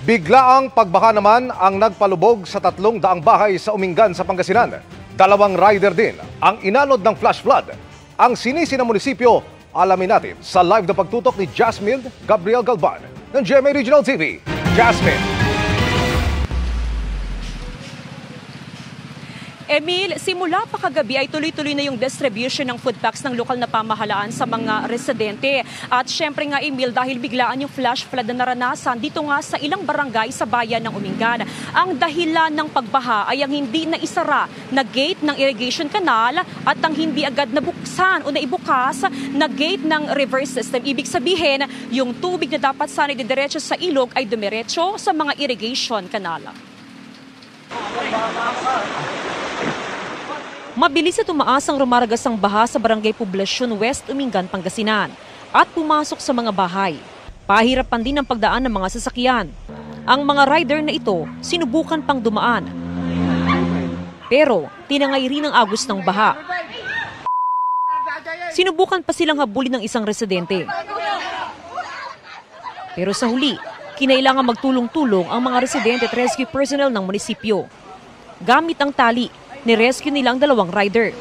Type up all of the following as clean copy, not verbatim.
Biglaang pagbaha naman ang nagpalubog sa 300 bahay sa Umingan sa Pangasinan. 2 rider din ang inanod ng flash flood. Ang sinisi ng munisipyo, alamin natin sa live na pagtutok ni Jasmine Gabriel Galvan ng GMA Regional TV. Jasmine. Emil, simula pa kagabi ay tuloy-tuloy na yung distribution ng food packs ng lokal na pamahalaan sa mga residente. At syempre nga, Emil, dahil biglaan yung flash flood na naranasan dito nga sa ilang barangay sa bayan ng Umingan. Ang dahilan ng pagbaha ay ang hindi na isara na gate ng irrigation canal at ang hindi agad nabuksan o naibukas na gate ng reverse system. Ibig sabihin, yung tubig na dapat sana didiretso sa ilog ay dumiretso sa mga irrigation canal. Mabilis na tumaas ang rumaragasang baha sa Barangay Poblacion West, Umingan, Pangasinan at pumasok sa mga bahay. Pahirapan din ang pagdaan ng mga sasakyan. Ang mga rider na ito sinubukan pang dumaan. Pero tinangay rin ang agos ng baha. Sinubukan pa silang habulin ng isang residente. Pero sa huli, kinailangan magtulong-tulong ang mga residente at rescue personnel ng munisipyo. Gamit ang tali, nirescue nilang 2 rider.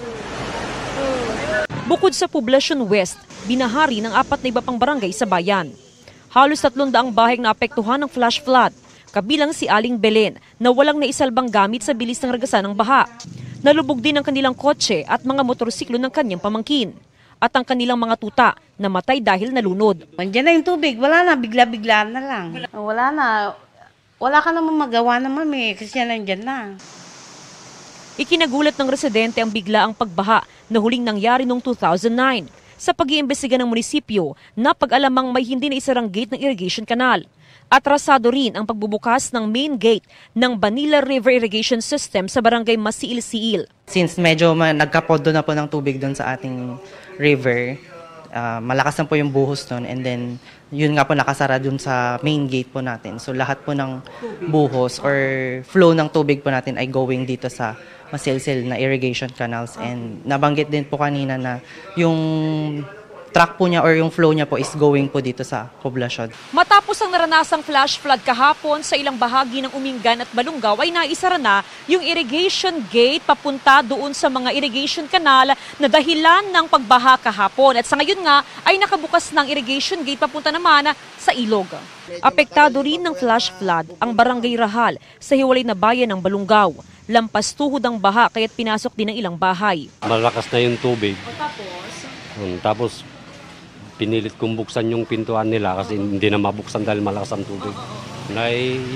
Bukod sa Poblacion West, binahari ng 4 na iba pang barangay sa bayan. Halos 300 bahay na apektuhan ng flash flood, kabilang si Aling Belen na walang naisalbang gamit sa bilis ng ragasan ng baha. Nalubog din ang kanilang kotse at mga motorsiklo ng kanyang pamangkin. At ang kanilang mga tuta namatay dahil nalunod. Andiyan na yung tubig, wala na, bigla-bigla na lang. Wala na, wala ka naman magawa naman kasi nandyan na. Ikinagulat ng residente ang biglaang pagbaha na huling nangyari noong 2009. Sa pag-iimbestiga ng munisipyo, napag-alamang may hindi na isarang gate ng irrigation canal. Atrasado rin ang pagbubukas ng main gate ng Banila River Irrigation System sa barangay Masiil-Siil. Since medyo nagkapodo na po ng tubig doon sa ating river, malakas na po yung buhos doon, and then yun nga po nakasara doon sa main gate po natin. So lahat po ng buhos or flow ng tubig po natin ay going dito sa masilsil na irrigation canals, and nabanggit din po kanina na yung track po niya or yung flow niya po is going po dito sa poblasyon. Matapos ang naranasang flash flood kahapon sa ilang bahagi ng Umingan at Balungaw ay naisara na yung irrigation gate papunta doon sa mga irrigation canal na dahilan ng pagbaha kahapon. At sa ngayon nga ay nakabukas ng irrigation gate papunta naman sa ilog. Apektado rin ng flash flood ang Barangay Rahal sa hiwalay na bayan ng Balungaw. Lampas tuhod ang baha kaya't pinasok din ng ilang bahay. Malakas na yung tubig. Tapos pinilit kong buksan yung pintuan nila kasi hindi na mabuksan dahil malakas ang tubig.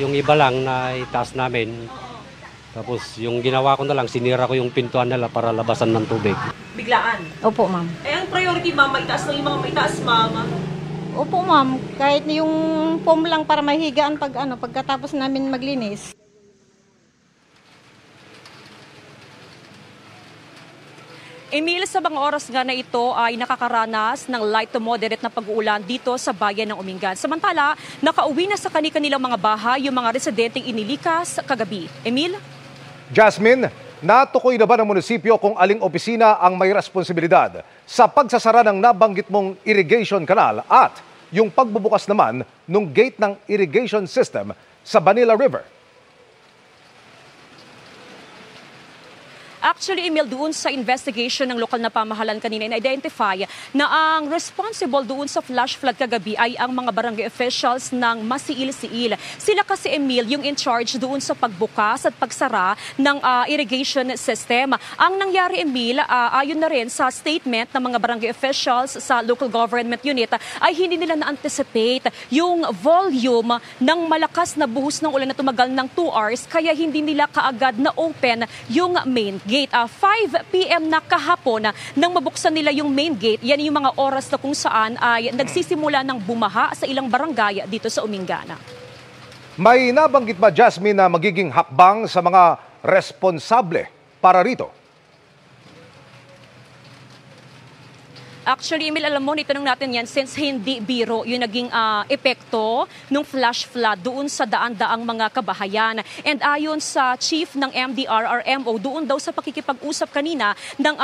Yung iba lang na itaas namin. Tapos yung ginawa ko na lang, sinira ko yung pintuan nila para labasan ng tubig. Biglaan? Opo, ma'am. Ang priority, ma'am, maitaas ng mga maitaas, ma'am? Opo, ma'am. Kahit yung foam lang para mahigaan pagkatapos namin maglinis. Emil, sa mga oras nga na ito ay nakakaranas ng light to moderate na pag-uulan dito sa bayan ng Umingan. Samantala, nakauwi na sa kanilang mga bahay yung mga residenteng inilikas kagabi. Emil? Jasmine, natukoy na ba ng munisipyo kung aling opisina ang may responsibilidad sa pagsasara ng nabanggit mong irrigation canal at yung pagbubukas naman ng gate ng irrigation system sa Banila River? Actually, Emil, doon sa investigation ng lokal na pamahalaan kanina, in-identify na ang responsible doon sa flash flood kagabi ay ang mga barangay officials ng Masiil-Siil. Sila kasi, Emil, yung in charge doon sa pagbukas at pagsara ng irrigation system. Ang nangyari, Emil, ayon na rin sa statement ng mga barangay officials sa local government unit, ay hindi nila na-anticipate yung volume ng malakas na buhos ng ulan na tumagal ng 2 hours, kaya hindi nila kaagad na-open yung main gate. 5 p.m. na kahapon nang mabuksan nila yung main gate. Yan yung mga oras na kung saan ay nagsisimula ng bumaha sa ilang barangay dito sa Umingan. May nabanggit ba, Jasmine, na magiging hakbang sa mga responsable para rito? Actually, Emil, alam mo, itanong natin yan since hindi biro yung naging epekto ng flash flood doon sa daan-daang mga kabahayan. And ayon sa chief ng MDRRMO, doon daw sa pakikipag-usap kanina ng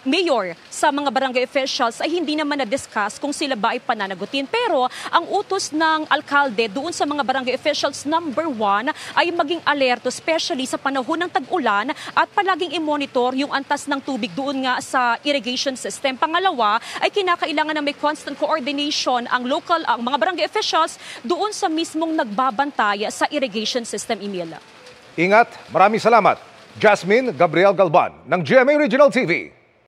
mayor sa mga barangay officials ay hindi naman na-discuss kung sila ba ay pananagutin. Pero ang utos ng alkalde doon sa mga barangay officials, number 1, ay maging alerto, especially sa panahon ng tag-ulan at palaging i-monitor yung antas ng tubig doon nga sa irrigation system. Pangalawa, ay kinakailangan na may constant coordination ang mga barangay officials doon sa mismong nagbabantay sa irrigation system, Emil. Ingat, maraming salamat. Jasmine Gabriel Galban ng GMA Regional TV.